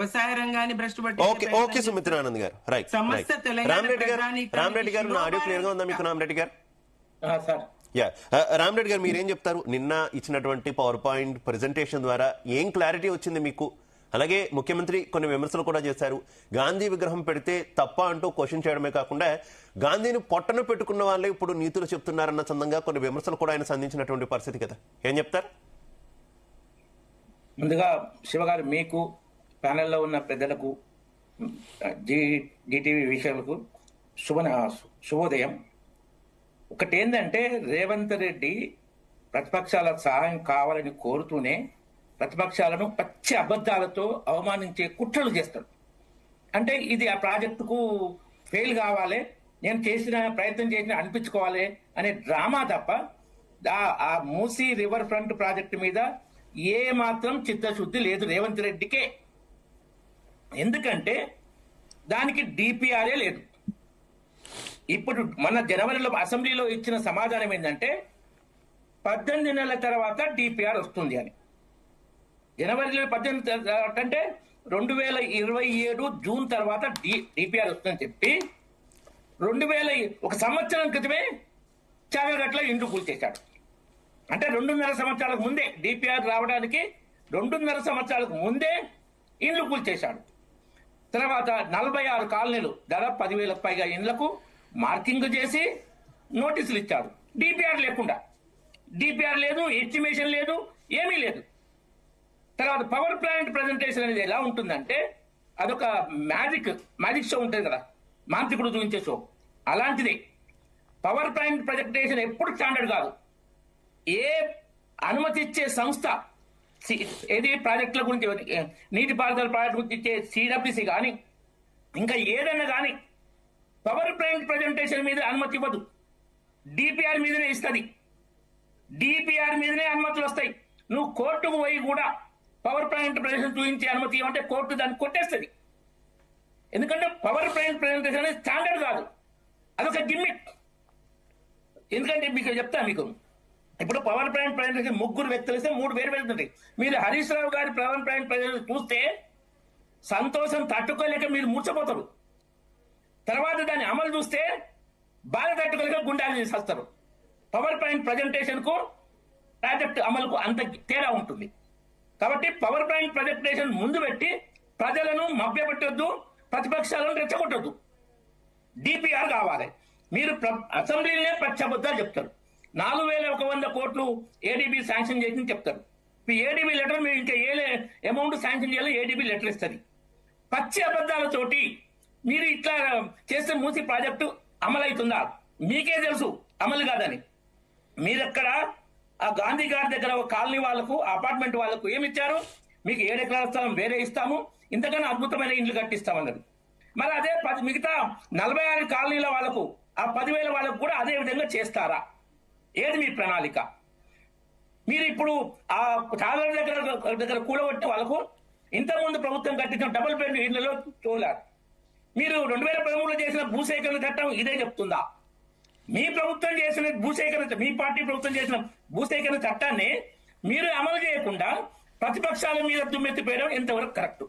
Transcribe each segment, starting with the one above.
వ్యవసాయ రంగాన్ని భ్రష్టు ఓకే సుమిత్రానంద్ గారు, రైట్. రామరెడ్డి గారు నా ఆడియో క్లియర్ గా ఉందా మీకు? రామరెడ్డి గారు, రామరెడ్డి గారు మీరేం చెప్తారు? నిన్న ఇచ్చినటువంటి పవర్ పాయింట్ ప్రెజెంటేషన్ ద్వారా ఏం క్లారిటీ వచ్చింది మీకు? అలాగే ముఖ్యమంత్రి కొన్ని విమర్శలు కూడా చేశారు. గాంధీ విగ్రహం పెడితే తప్ప అంటూ క్వశ్చన్ చేయడమే కాకుండా గాంధీని పొట్టను పెట్టుకున్న వాళ్ళే ఇప్పుడు నీతులు చెప్తున్నారన్న చందంగా కొన్ని విమర్శలు కూడా ఆయన సంధించినటువంటి పరిస్థితి కదా, ఏం చెప్తారు? ముందుగా శివగారు, మీకు ప్యానెల్లో ఉన్న పెద్దలకు, జీటీవీ విషయాలకు శుభోదయం. ఒకటేందంటే, రేవంత్ రెడ్డి ప్రతిపక్షాల సహాయం కావాలని కోరుతూనే ప్రతిపక్షాలను పచ్చి అబద్ధాలతో అవమానించే కుట్రలు చేస్తాడు. అంటే ఇది ఆ ప్రాజెక్టుకు ఫెయిల్ కావాలి, నేను చేసిన ప్రయత్నం చేసిన అనిపించుకోవాలి అనే డ్రామా తప్ప ఆ మూసీ రివర్ ఫ్రంట్ ప్రాజెక్టు మీద ఏ మాత్రం చిత్తశుద్ధి లేదు రేవంత్ రెడ్డికే. ఎందుకంటే దానికి డిపిఆర్ఏ లేదు. ఇప్పుడు మన జనవరిలో అసెంబ్లీలో ఇచ్చిన సమాధానం ఏంటంటే 18 నెలల తర్వాత డిపిఆర్ వస్తుంది అని. జనవరిలో 18 అంటే 2027 జూన్ తర్వాత డిపిఆర్ వస్తుందని చెప్పి 1 సంవత్సరం క్రితమే చాగగట్ల ఇండ్లు కూల్చేశాడు. అంటే 2.5 సంవత్సరాలకు ముందే, డిపిఆర్ రావడానికి 2.5 సంవత్సరాలకు ముందే ఇండ్లు కూల్చేశాడు. తర్వాత 46 కాలనీలు, దాదాపు 10,000కు పైగా ఇండ్లకు మార్కింగ్ చేసి నోటీసులు ఇచ్చాడు. డిపిఆర్ లేకుండా, డిపిఆర్ లేదు, ఎస్టిమేషన్ లేదు, ఏమీ లేదు. తర్వాత పవర్ ప్లాంట్ ప్రజెంటేషన్ అనేది ఎలా ఉంటుందంటే, అదొక మ్యాజిక్ షో ఉంటుంది కదా, మాంత్రికుడు చూపించే షో, అలాంటిది. పవర్ ప్లాంట్ ప్రజెంటేషన్ ఎప్పుడు స్టాండర్డ్ కాదు. ఏ అనుమతి ఇచ్చే సంస్థ ఏది ప్రాజెక్టుల గురించి, నీటిపారుదల ప్రాజెక్టు గురించి ఇచ్చే సిడబ్ల్యూసి కానీ ఇంకా ఏదైనా కానీ పవర్ ప్లాంట్ ప్రజెంటేషన్ మీద అనుమతి ఇవ్వదు. డిపిఆర్ మీదనే ఇస్తుంది. డిపిఆర్ మీదనే అనుమతులు వస్తాయి. నువ్వు కోర్టుకు పోయి కూడా పవర్ ప్లాంట్ ప్రజెంటేషన్ చూపించే అనుమతి ఇవ్వమంటే కోర్టు దాన్ని కొట్టేస్తుంది. ఎందుకంటే పవర్ ప్లాంట్ ప్రజెంటేషన్ అనేది స్టాండర్డ్ కాదు, అదొక గిమ్మిక్. ఎందుకంటే మీకు చెప్తా, మీకు ఇప్పుడు పవర్ ప్లాంట్ ప్రజెంటేషన్ 3 వ్యక్తులు ఇస్తే 3 వేరు ఉంటాయి. మీరు హరీష్ రావు గారి పవర్ ప్లాంట్ ప్రజెంటేషన్ చూస్తే సంతోషం తట్టుకోలేక మీరు మూర్చపోతారు. తర్వాత దాని అమలు చూస్తే బాధ తట్టుకోలేక గుండాలు చేసేస్తారు. పవర్ ప్లాంట్ ప్రజెంటేషన్ కు ప్రాజెక్ట్ అమలుకు అంత తేడా ఉంటుంది. కాబట్టి పవర్ ప్లాంట్ ప్రజెంటేషన్ ముందు పెట్టి ప్రజలను మభ్యపెట్టొద్దు, ప్రతిపక్షాలను రెచ్చగొట్టొద్దు. డిపిఆర్ కావాలి. మీరు అసెంబ్లీలోనే పచ్చబద్దాలు చెప్తారు. 4,100 కోట్లు ఏడీబీ శాంక్షన్ చేసింది చెప్తారు. ఏడీబీ లెటర్ మీరు ఇంకా ఏ అమౌంట్ శాంక్షన్ చేయాలో ఏడీబీ లెటర్ ఇస్తుంది. పచ్చి అబద్ధాలతోటి మీరు ఇట్లా చేస్తే మూసి ప్రాజెక్టు అమలవుతుందా? మీకే తెలుసు అమలు కాదని. మీరెక్కడ ఆ గాంధీ గారి దగ్గర ఒక కాలనీ వాళ్ళకు, అపార్ట్మెంట్ వాళ్ళకు ఏమిచ్చారు? మీకు 7 ఎకరాల స్థలం వేరే ఇస్తాము, ఇంతకన్నా అద్భుతమైన ఇండ్లు కట్టిస్తామన్నారు. మరి అదే మిగతా 46 కాలనీల వాళ్ళకు, ఆ 10,000 వాళ్ళకు కూడా అదే విధంగా చేస్తారా? ఏది మీ ప్రణాళిక? మీరు ఇప్పుడు ఆ చాలా దగ్గర కూలగొట్టే వాళ్ళకు ఇంతకుముందు ప్రభుత్వం కట్టించిన డబుల్ బెడ్ ఇళ్లలో తోలారు. మీరు 2013లో చేసిన భూసేకరణ చట్టం ఇదే చెప్తుందా? మీ ప్రభుత్వం చేసిన భూసేకరణ, మీ పార్టీ ప్రభుత్వం చేసిన భూసేకరణ చట్టాన్ని మీరు అమలు చేయకుండా ప్రతిపక్షాల మీద దుమ్మెత్తిపోయడం ఎంతవరకు కరెక్ట్?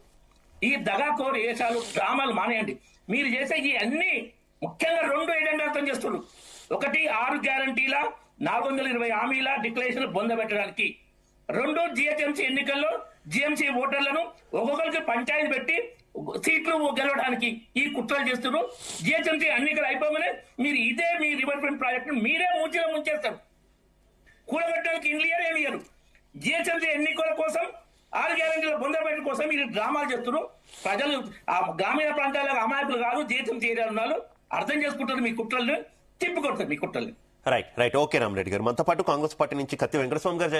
ఈ దగాకోరు ఏషాలు, డ్రామాలు మానేయండి. మీరు చేసే ఈ అన్ని ముఖ్యంగా 2 ఎజెండాలతో చేస్తున్నారు. ఒకటి 6 గ్యారంటీల 420 హామీల డిక్లరేషన్ పొందబెట్టడానికి, 2 జిహెచ్ఎంసీ ఎన్నికల్లో జిఎంసీ ఓటర్లను ఒక్కొక్కరికి పంచాయతీ పెట్టి సీట్లు గెలవడానికి ఈ కుట్రలు చేస్తున్నారు. జిహెచ్ఎంసీ ఎన్నికలు అయిపోగానే మీరు ఇదే మీ రివర్ ఫ్రంట్ ప్రాజెక్టు మీరే మూచిలో ముంచేస్తారు. కూడబెట్టడానికి ఇండియర్ ఏమి ఇయ్యరు. జిహెచ్ఎంసీ ఎన్నికల కోసం 6 గ్యారంటీల పొందబెట్టడం కోసం మీరు డ్రామాలు చేస్తున్నారు. ప్రజలు ఆ గ్రామీణ ప్రాంతాలకు అమాయకులు కాదు, జిహెచ్ఎంసీ ఏరియాలు ఉన్నారు, అర్థం చేసుకుంటారు. మీ కుట్రల్ని తిప్పికొడతారు, మీ కుట్రల్ని. రైట్. ఓకే రామరెడ్డి గారు, మనతో పాటు కాంగ్రెస్ పార్టీ నుంచి కత్తి వెంకటస్వామి గారు జాయిన్